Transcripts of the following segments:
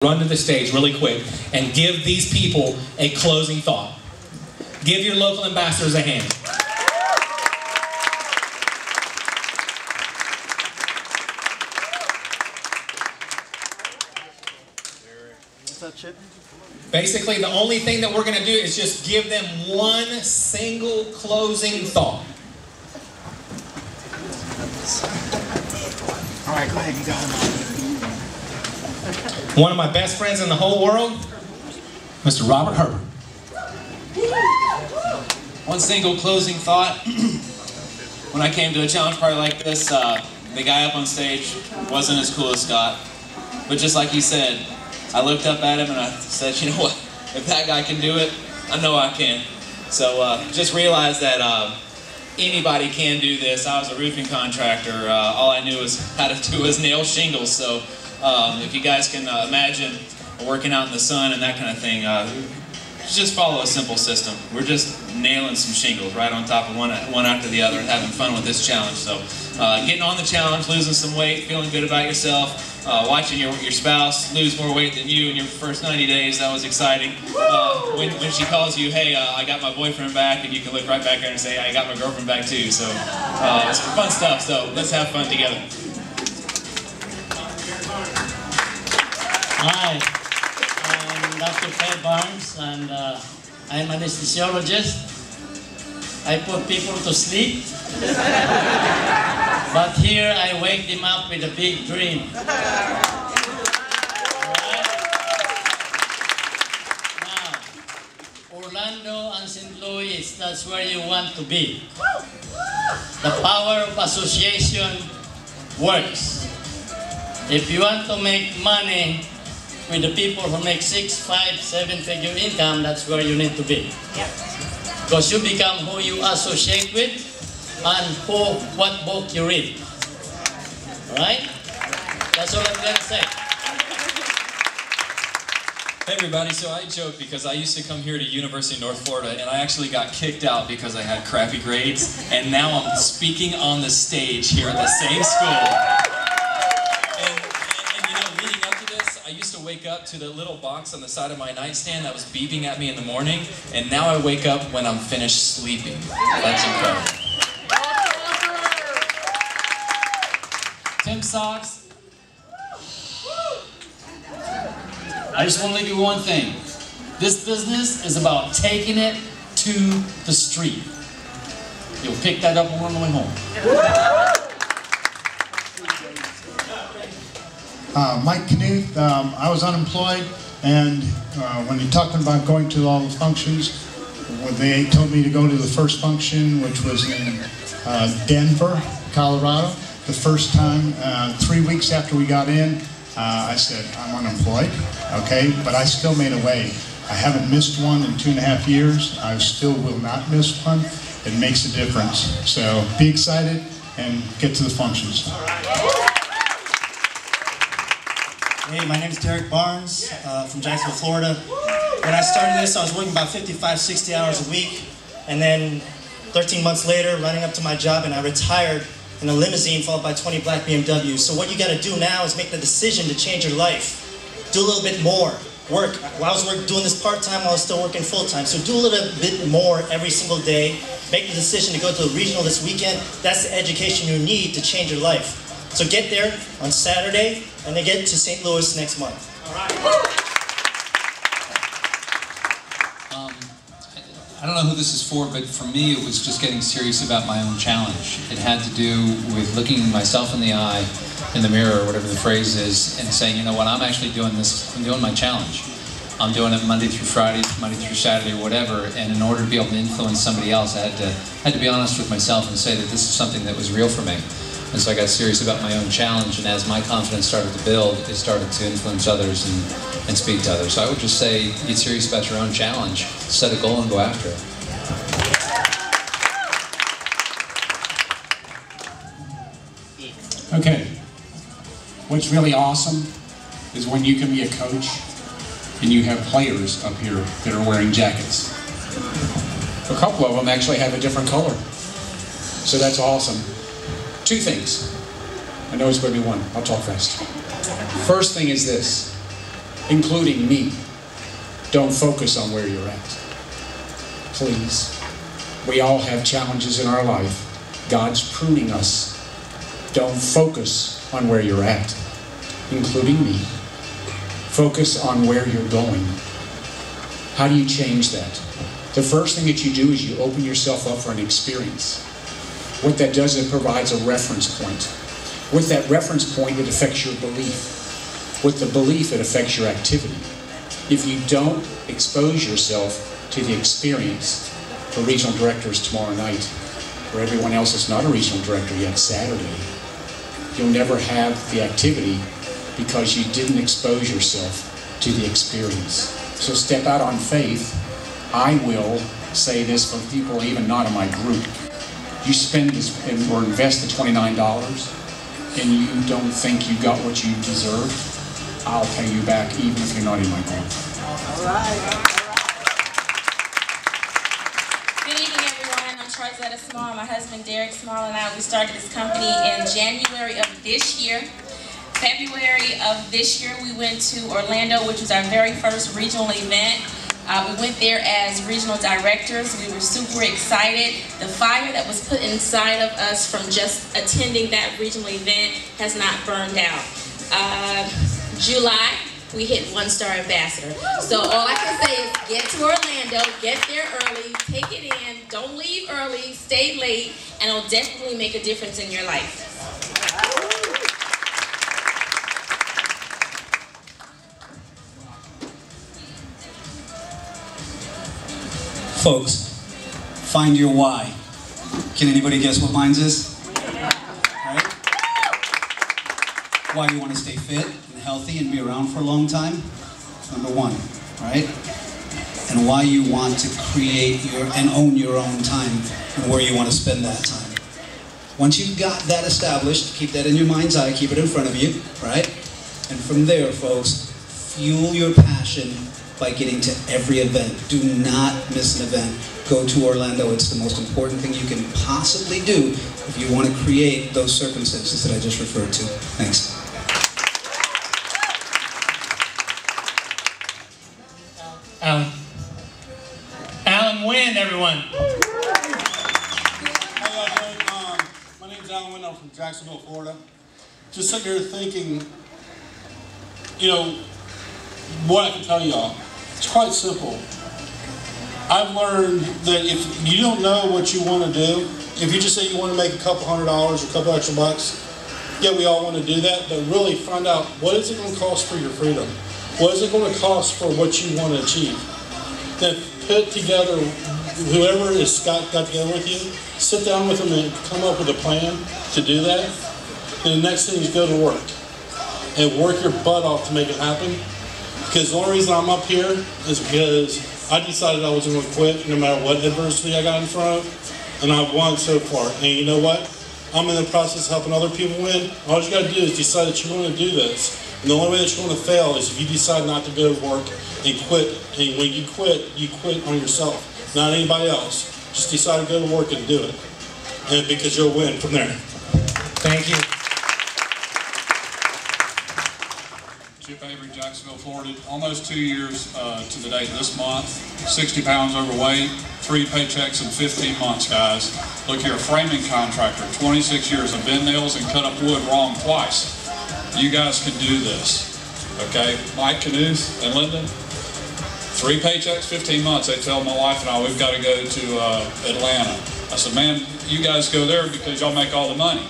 Run to the stage really quick and give these people a closing thought. Give your local ambassadors a hand. What's up, Chip? Basically, the only thing that we're going to do is just give them one single closing thought. All right, go ahead, you got it. One of my best friends in the whole world, Mr. Robert Herbert. One single closing thought. When I came to a challenge party like this, the guy up on stage wasn't as cool as Scott. But just like he said, I looked up at him and I said, you know what? If that guy can do it, I know I can. So just realize that anybody can do this. I was a roofing contractor. All I knew was how to do was nail shingles. So if you guys can imagine working out in the sun and that kind of thing, just follow a simple system. We're just nailing some shingles right on top of one after the other and having fun with this challenge. So getting on the challenge, losing some weight, feeling good about yourself, watching your spouse lose more weight than you in your first 90 days, that was exciting. When she calls you, hey, I got my boyfriend back, and you can look right back there and say, I got my girlfriend back too. So it's fun stuff, so let's have fun together. Hi, I'm Dr. Ted Barnes, and I'm an anesthesiologist. I put people to sleep, but here I wake them up with a big dream. Right? Now, Orlando and St. Louis, that's where you want to be. The power of association works. If you want to make money with the people who make 6, 5, 7-figure income, that's where you need to be. Because you become who you associate with and what book you read. Alright? That's all I'm going to say. Hey everybody, so I joke because I used to come here to University of North Florida and I actually got kicked out because I had crappy grades, and now I'm speaking on the stage here at the same school. I used to wake up to the little box on the side of my nightstand that was beeping at me in the morning, and now I wake up when I'm finished sleeping. That's incredible. Tim Socks. I just want to leave you one thing. This business is about taking it to the street. You'll pick that up when we're on the way home. Mike Knuth, I was unemployed, and when you're talking about going to all the functions, they told me to go to the first function, which was in Denver, Colorado. The first time, 3 weeks after we got in, I said, I'm unemployed, okay, but I still made a way. I haven't missed one in 2.5 years. I still will not miss one. It makes a difference. So be excited and get to the functions. Hey, my name is Derek Barnes from Jacksonville, Florida. When I started this, I was working about 55, 60 hours a week, and then 13 months later, running up to my job, and I retired in a limousine followed by 20 black BMWs. So what you got to do now is make the decision to change your life. Do a little bit more. Work. Well, I was doing this part-time while I was still working full-time. So do a little bit more every single day. Make the decision to go to the regional this weekend. That's the education you need to change your life. So get there on Saturday, and then get to St. Louis next month. All right. I don't know who this is for, but for me it was just getting serious about my own challenge. It had to do with looking myself in the eye, in the mirror, whatever the phrase is, and saying, you know what, I'm actually doing this, I'm doing my challenge. I'm doing it Monday through Friday, Monday through Saturday, whatever, and in order to be able to influence somebody else, I had to be honest with myself and say that this is something that was real for me. And so I got serious about my own challenge, and as my confidence started to build, it started to influence others and speak to others. So I would just say, get serious about your own challenge, set a goal and go after it. Okay, what's really awesome is when you can be a coach and you have players up here that are wearing jackets. A couple of them actually have a different color, so that's awesome. 2 things. I know it's going to be one. I'll talk fast. First thing is this. including me. Don't focus on where you're at. Please. We all have challenges in our life. God's pruning us. Don't focus on where you're at, including me. Focus on where you're going. How do you change that? The first thing that you do is you open yourself up for an experience. What that does, it provides a reference point. With that reference point, it affects your belief. With the belief, it affects your activity. If you don't expose yourself to the experience, for regional directors tomorrow night, for everyone else that's not a regional director yet, Saturday, you'll never have the activity because you didn't expose yourself to the experience. So step out on faith. I will say this for people even not in my group. You spend this or invest the $29 and you don't think you got what you deserve, I'll pay you back even if you're not in my group. All right. Good evening, everyone. I'm Charlotte Small. My husband, Derek Small, and I, we started this company in January of this year. February of this year, we went to Orlando, which was our very first regional event. We went there as regional directors. We were super excited. The fire that was put inside of us from just attending that regional event has not burned out. July, we hit one-star ambassador. So all I can say is get to Orlando, get there early, take it in, don't leave early, stay late, and it'll definitely make a difference in your life. Folks, find your why. Can anybody guess what mine is? Right? Why you want to stay fit and healthy and be around for a long time? Number one, right? And why you want to create and own your own time and where you want to spend that time. Once you've got that established, keep that in your mind's eye, keep it in front of you, right? And from there, folks, fuel your passion by getting to every event. Do not miss an event. Go to Orlando. It's the most important thing you can possibly do if you want to create those circumstances that I just referred to. Thanks. Alan Wynn, everyone. Hey, y'all doing? My name's Alan Wynn. I'm from Jacksonville, Florida. Just sitting here thinking, you know, what I can tell y'all. It's quite simple. I've learned that if you don't know what you want to do, if you just say you want to make a couple $100 or a couple extra bucks, yeah, we all want to do that, but really find out what is it going to cost for your freedom? What is it going to cost for what you want to achieve? Then put together, whoever has got together with you, sit down with them and come up with a plan to do that. And the next thing is go to work and work your butt off to make it happen. Because the only reason I'm up here is because I decided I wasn't going to quit no matter what adversity I got in front of, and I've won so far. And you know what? I'm in the process of helping other people win. All you got to do is decide that you want to do this. And the only way that you're going to fail is if you decide not to go to work and quit. And when you quit on yourself, not anybody else. Just decide to go to work and do it. And because you'll win from there. Thank you. Chip Avery, Jacksonville, Florida. Almost 2 years to the date this month. 60 pounds overweight, 3 paychecks in 15 months, guys. Look here, a framing contractor, 26 years. I've bent nails and cut up wood wrong twice. You guys can do this, okay? Mike Knuth and Lyndon, 3 paychecks, 15 months. They tell my wife and I, we've got to go to Atlanta. I said, man, you guys go there because y'all make all the money.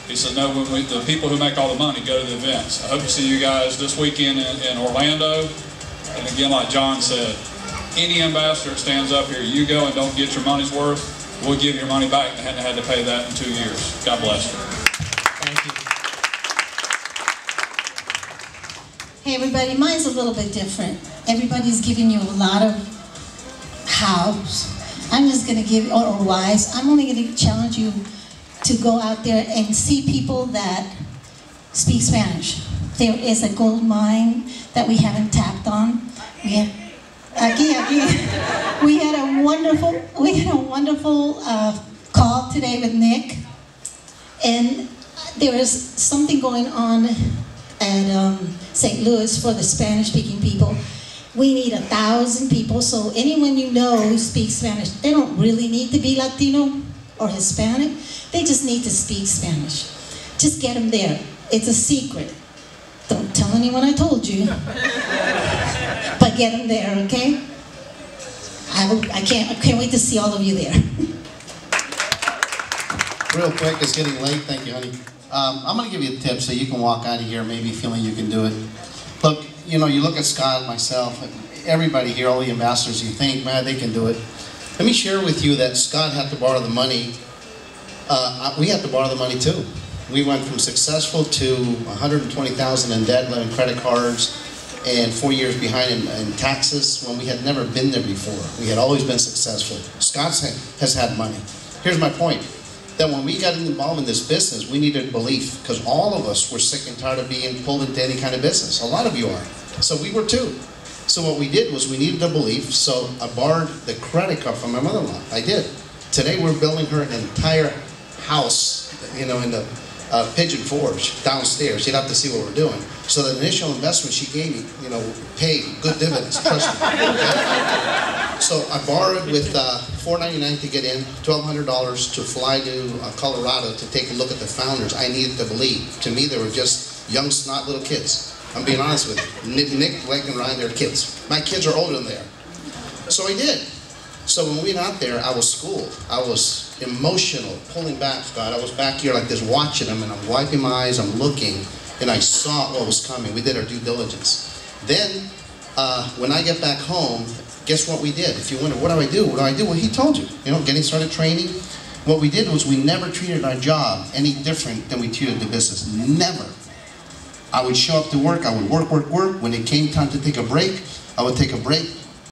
He said, no, the people who make all the money go to the events. I hope to see you guys this weekend in Orlando. And again, like John said, any ambassador that stands up here, you go and don't get your money's worth, we'll give your money back. They hadn't had to pay that in 2 years. God bless you. Thank you. Hey everybody, mine's a little bit different. Everybody's giving you a lot of hows. I'm just going to give, or whys. I'm only going to challenge you to go out there and see people that speak Spanish. There is a gold mine that we haven't tapped on. We had a wonderful call today with Nick, and there is something going on at St. Louis for the Spanish-speaking people. We need 1,000 people, so anyone you know who speaks Spanish, they don't really need to be Latino or Hispanic. They just need to speak Spanish. Just get them there. It's a secret. Don't tell anyone I told you. But get them there, okay? I can't wait to see all of you there. Real quick, it's getting late. Thank you, honey. I'm going to give you a tip so you can walk out of here maybe feeling you can do it. Look, you know, you look at Scott, myself, everybody here, all the ambassadors, you think, man, they can do it. Let me share with you that Scott had to borrow the money. We had to borrow the money too. We went from successful to $120,000 in debt, and credit cards, and 4 years behind in taxes when we had never been there before. We had always been successful. Scott has had money. Here's my point. That when we got involved in this business, we needed belief, because all of us were sick and tired of being pulled into any kind of business. A lot of you are. So we were too. So what we did was we needed a belief, so I borrowed the credit card from my mother-in-law. I did. Today we're building her an entire house, you know, in the Pigeon Forge downstairs. You'd have to see what we're doing. So the initial investment she gave me, you know, paid good dividends, trust me. Okay? So I borrowed with $4.99 to get in, $1,200 to fly to Colorado to take a look at the founders. I needed to believe. To me, they were just young, snot little kids. I'm being honest with you. Nick, Blake, and Ryan, they're kids. My kids are older than they are. So I did. So when we went out there, I was schooled. I was emotional, pulling back, Scott. I was back here like this watching them, and I'm wiping my eyes, I'm looking, and I saw what was coming. We did our due diligence. Then, when I get back home, guess what we did? If you wonder, what do I do? What do I do? Well, he told you. You know, getting started training. What we did was we never treated our job any different than we treated the business. Never. I would show up to work. I would work. When it came time to take a break, I would take a break.